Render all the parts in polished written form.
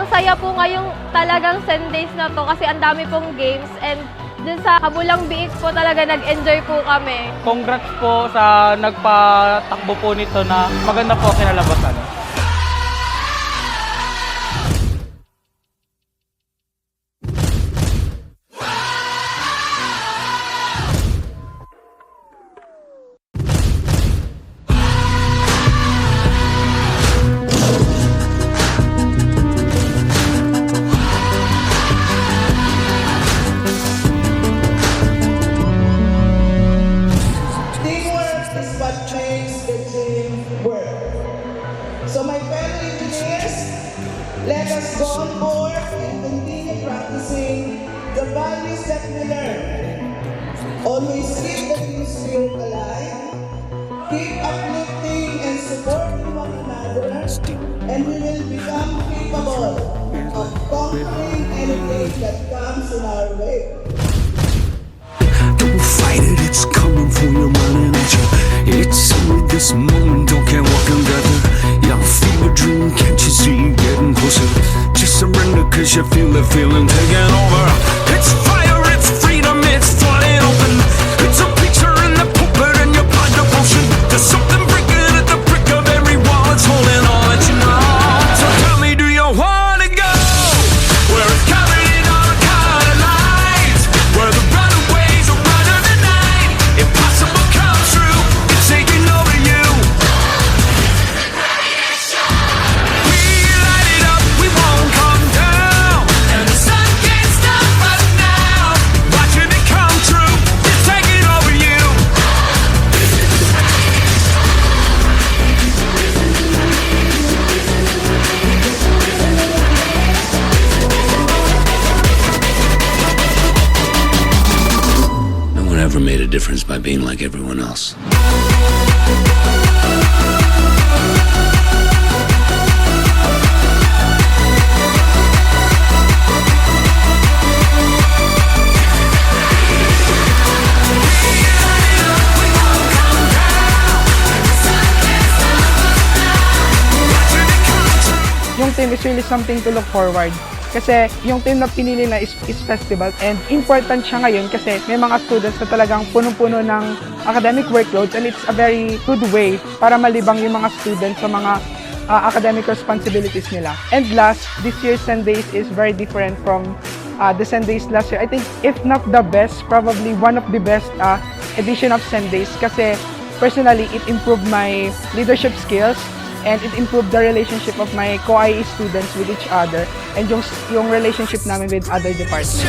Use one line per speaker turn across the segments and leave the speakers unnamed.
Ang saya po ngayong talagang Sundays na to kasi ang dami pong games and dun sa Kabulang Biik po talaga nag-enjoy po kami.
Congrats po sa nagpatakbo po nito na maganda po kinalabasan.
So my fellow engineers, let us go on board and continue practicing the values that we learned. Always keep the team spirit alive, keep uplifting and supporting one another, and we will become capable of conquering anything that comes in our way.
Don't fight it, it's coming for your money, nature. It's only this moment, don't care what can gather. Yeah, feel a dream, can't you see getting closer? Just surrender cause you feel the feeling taking over. It's fire, it's freedom, it's flooding open. It's a picture in the pulpit and your blood devotion. There's something breaking at the brick of every wall, it's holding all that you know. So tell me, do you wanna go? Where it's covered in all kind of lights, where the runaways are running the night. Impossible comes true, it's taking over you. We light it up, we won't come down, and the sun can't stop us now. Watching it come true, it's taking over you. No one ever made a difference by being like everyone else.
Yung team is really something to look forward. Kasi yung team na pinili na is festival and important siya ngayon kasi may mga students na talagang punong-puno ng academic workloads and it's a very good way para malibang yung mga students sa mga academic responsibilities nila. And last, this year's Sundays is very different from the Sundays last year. I think if not the best, probably one of the best edition of Sundays kasi personally, it improved my leadership skills and it improved the relationship of my co-IE students with each other and yung relationship namin with other departments.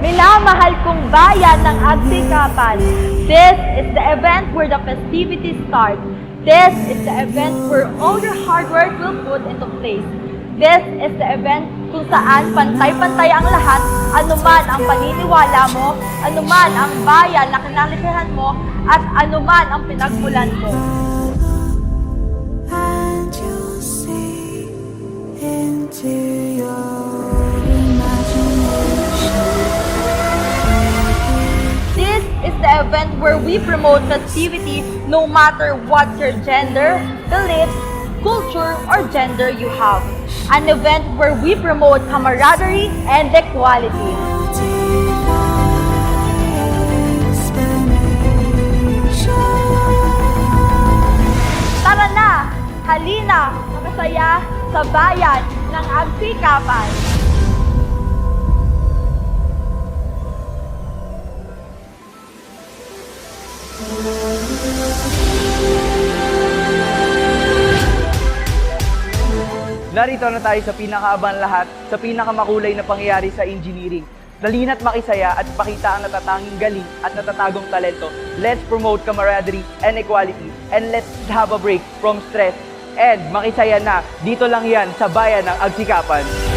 Minamahal kong bayan ng Agsikapan. This is the event where the festivities start. This is the event where all your hard work will put into place. This is the event kung saan pantay-pantay ang lahat, anuman ang paniniwala mo, anuman ang bayan na kinalikihan mo, at anuman ang pinagmulan mo.
And you'll see into your imagination.
This is the event where we promote festivity no matter what your gender, beliefs, culture, or gender you have. An event where we promote camaraderie and equality. Tara na! Halina! Makasaya sa bayan ng Agsikapan!
Narito na tayo sa pinakaaban lahat, sa pinakamakulay na pangyayari sa engineering. Dalina't makisaya at pakita ang natatanging galing at natatagong talento. Let's promote camaraderie and equality, and let's have a break from stress. And makisaya na, dito lang yan sa bayan ng Agsikapan.